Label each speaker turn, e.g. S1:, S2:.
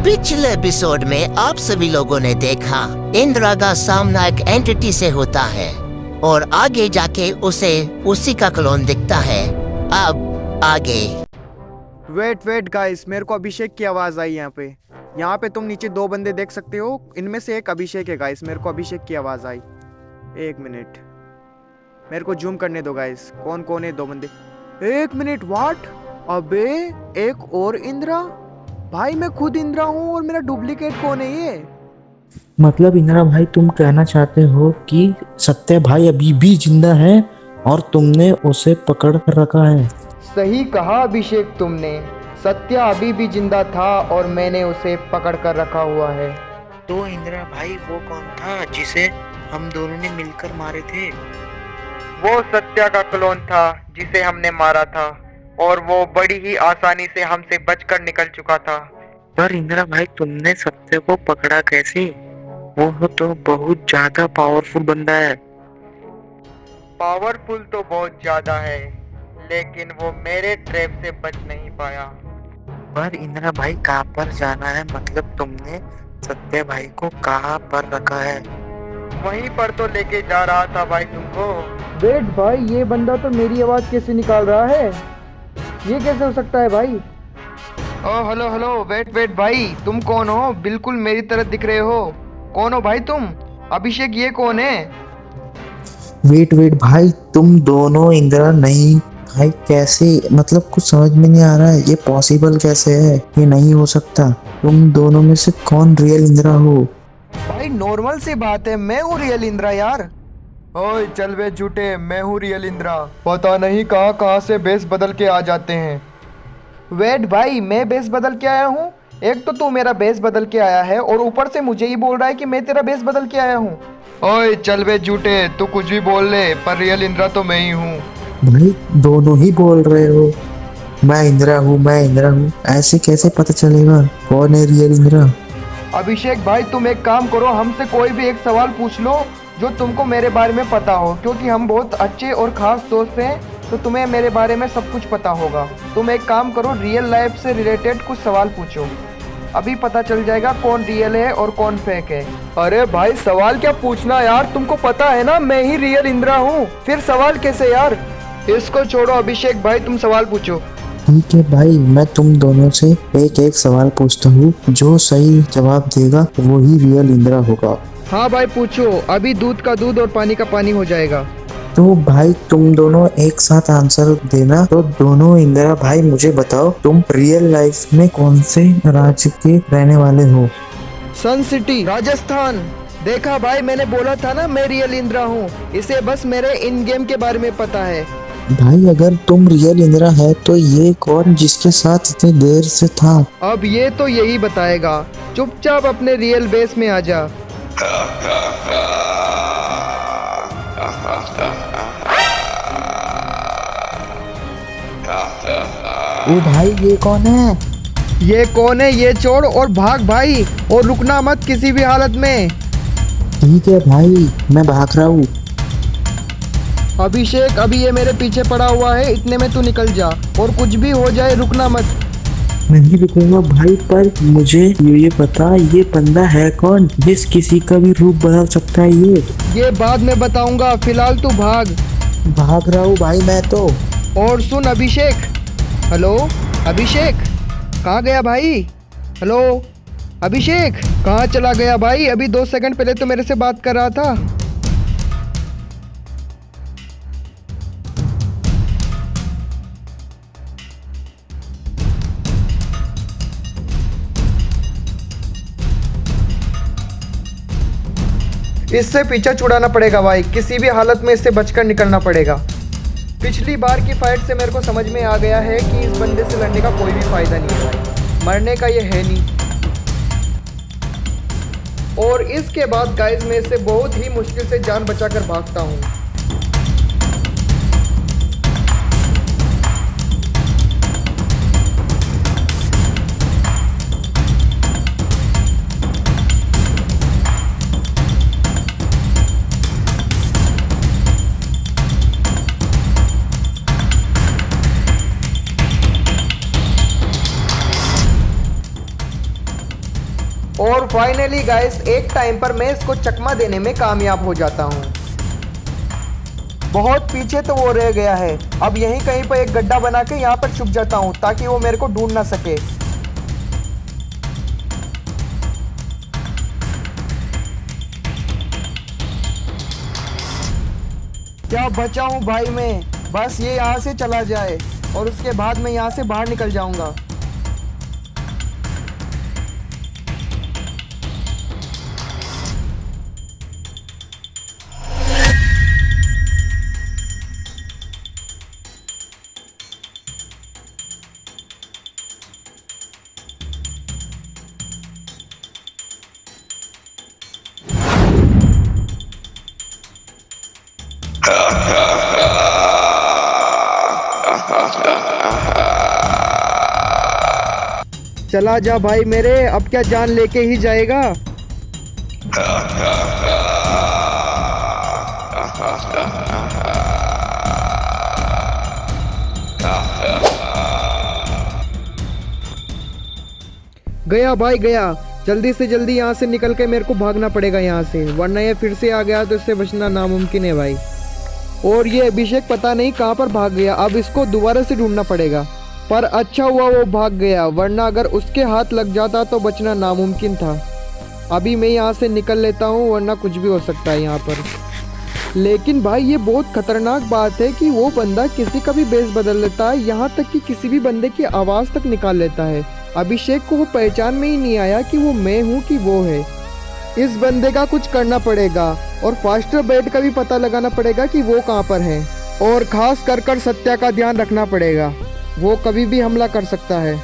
S1: पिछले एपिसोड में आप सभी लोगों ने देखा इंद्रा का सामना एक एंटिटी से होता है और आगे जाके उसे उसी का क्लोन दिखता है। अब आगे
S2: वेट गाइस, मेरे को अभिषेक की आवाज आई यहाँ पे तुम नीचे दो बंदे देख सकते हो, इनमें से एक अभिषेक है गाइस। मेरे को अभिषेक की आवाज आई। एक मिनट, मेरे को जूम करने दो गाइस। कौन कौन है दो बंदे? एक मिनट, व्हाट? अबे एक और इंद्रा? भाई मैं खुद इंद्रा हूँ और मेरा डुप्लीकेट कौन है ये?
S3: मतलब इंदिरा भाई, तुम कहना चाहते हो कि सत्य भाई अभी भी जिंदा है और तुमने उसे पकड़ कर रखा है?
S2: सही कहा अभिषेक तुमने। सत्य अभी भी जिंदा था और मैंने उसे पकड़ कर रखा हुआ है।
S3: तो इंदिरा भाई वो कौन था जिसे हम दोनों ने मिलकर मारे थे?
S2: वो सत्या का क्लोन था जिसे हमने मारा था और वो बड़ी ही आसानी से हमसे बचकर निकल चुका था।
S3: पर इंदिरा भाई, तुमने सत्य को पकड़ा कैसे? वो तो बहुत ज्यादा पावरफुल बंदा है।
S2: पावरफुल तो बहुत ज्यादा है, लेकिन वो मेरे ट्रैप से बच नहीं पाया।
S3: पर इंदिरा भाई, कहाँ पर जाना है? मतलब तुमने सत्य भाई को कहाँ पर रखा है?
S2: वहीं पर तो लेके जा रहा था भाई तुमको। वेट भाई, ये बंदा तो मेरी आवाज कैसे निकाल रहा है? ये कैसे हो सकता है भाई? ओ हेलो, वेट भाई, तुम कौन हो? बिल्कुल मेरी तरह दिख रहे हो। कौन हो भाई तुम? अभिषेक ये कौन है?
S3: वेट भाई, तुम दोनों इंदिरा नहीं भाई? कैसे? मतलब कुछ समझ में नहीं आ रहा है। ये पॉसिबल कैसे है? ये नहीं हो सकता। तुम दोनों में से कौन रियल इंदिरा हो?
S2: भाई नॉर्मल सी बात है, मैं हूँ रियल इंदिरा यार। ओए चल वे झूठे, मैं हूँ रियल इंदिरा। पता नहीं कहाँ से बेस बदल के आ जाते हैं। वेट भाई, मैं बेस बदल के आया हूँ? एक तो तू मेरा बेस बदल के आया है और ऊपर से मुझे ही बोल रहा है कि मैं तेरा बेस बदल के आया हूँ। ओए चल वे झूठे, तू कुछ भी बोल ले, पर रियल इंदिरा तो मैं ही हूँ।
S3: भाई दोनों ही बोल रहे हो मैं इंदिरा हूँ। ऐसे कैसे पता चलेगा कौन है रियल इंदिरा?
S2: अभिषेक भाई, तुम एक काम करो, हमसे कोई भी एक सवाल पूछ लो जो तुमको मेरे बारे में पता हो, क्योंकि हम बहुत अच्छे और खास दोस्त हैं, तो तुम्हें मेरे बारे में सब कुछ पता होगा। तुम एक काम करो, रियल लाइफ से रिलेटेड कुछ सवाल पूछो, अभी पता चल जाएगा कौन रियल है और कौन फेक है। अरे भाई सवाल क्या पूछना यार, तुमको पता है ना मैं ही रियल इंदिरा हूँ, फिर सवाल कैसे यार? इसको छोड़ो अभिषेक भाई, तुम सवाल पूछो।
S3: ठीक है भाई, मैं तुम दोनों से एक सवाल पूछता हूँ, जो सही जवाब देगा वो ही रियल इंदिरा होगा।
S2: हाँ भाई पूछो, अभी दूध का दूध और पानी का पानी हो जाएगा।
S3: तो भाई तुम दोनों एक साथ आंसर देना। तो दोनों इंदिरा भाई मुझे बताओ, तुम रियल लाइफ में कौन से राज्य के रहने वाले हो?
S2: सन सिटी, राजस्थान। देखा भाई, मैंने बोला था ना मैं रियल इंदिरा हूँ, इसे बस मेरे इन गेम के बारे में पता है।
S3: भाई अगर तुम रियल इंदिरा है तो ये कौन जिसके साथ इतनी देर से था?
S2: अब ये तो यही बताएगा, चुपचाप अपने रियल बेस में आ जा।
S3: ओ भाई, ये कौन है?
S2: ये कौन है ये छोड़ और भाग भाई, और रुकना मत किसी भी हालत में।
S3: ठीक है भाई, मैं भाग रहा हूँ।
S2: अभिषेक, अभी ये मेरे पीछे पड़ा हुआ है, इतने में तू निकल जा, और कुछ भी हो जाए रुकना मत।
S3: नहीं रुकूंगा भाई, पर मुझे ये पता ये बंदा है कौन जिस किसी का भी रूप बदल सकता है?
S2: ये बाद में बताऊंगा, फिलहाल तू भाग।
S3: भाग रहा हूँ भाई मैं तो।
S2: और सुन अभिषेक, हेलो अभिषेक, कहाँ गया भाई? हेलो अभिषेक, कहाँ चला गया भाई? अभी 2 सेकंड पहले तो मेरे से बात कर रहा था। इससे पीछा छुड़ाना पड़ेगा भाई, किसी भी हालत में इससे बचकर निकलना पड़ेगा। पिछली बार की फाइट से मेरे को समझ में आ गया है कि इस बंदे से लड़ने का कोई भी फायदा नहीं है भाई, मरने का ये है नहीं। और इसके बाद गाइस मैं इससे बहुत ही मुश्किल से जान बचाकर भागता हूँ। और फाइनली गाइस एक टाइम पर मैं इसको चकमा देने में कामयाब हो जाता हूँ। बहुत पीछे तो वो रह गया है। अब यहीं कहीं पर एक गड्ढा बना के यहाँ पर छुप जाता हूँ ताकि वो मेरे को ढूंढ ना सके। क्या बचा हूँ भाई मैं, बस ये यहाँ से चला जाए और उसके बाद मैं यहाँ से बाहर निकल जाऊंगा। चला जा भाई मेरे, अब क्या जान लेके ही जाएगा। गया भाई गया, जल्दी से जल्दी यहाँ से निकल के मेरे को भागना पड़ेगा यहाँ से, वरना ये फिर से आ गया तो इससे बचना नामुमकिन है भाई। और ये अभिषेक पता नहीं कहाँ पर भाग गया, अब इसको दोबारा से ढूंढना पड़ेगा। पर अच्छा हुआ वो भाग गया, वरना अगर उसके हाथ लग जाता तो बचना नामुमकिन था। अभी मैं यहाँ से निकल लेता हूँ, वरना कुछ भी हो सकता है यहाँ पर। लेकिन भाई ये बहुत खतरनाक बात है कि वो बंदा किसी का भी बेस बदल लेता है, यहाँ तक कि किसी भी बंदे की आवाज़ तक निकाल लेता है। अभिषेक को वो पहचान में ही नहीं आया कि वो मैं हूँ कि वो है। इस बंदे का कुछ करना पड़ेगा और फास्टर बेड का भी पता लगाना पड़ेगा कि वो कहाँ पर है। और खास कर सत्या का ध्यान रखना पड़ेगा, वो कभी भी हमला कर सकता है।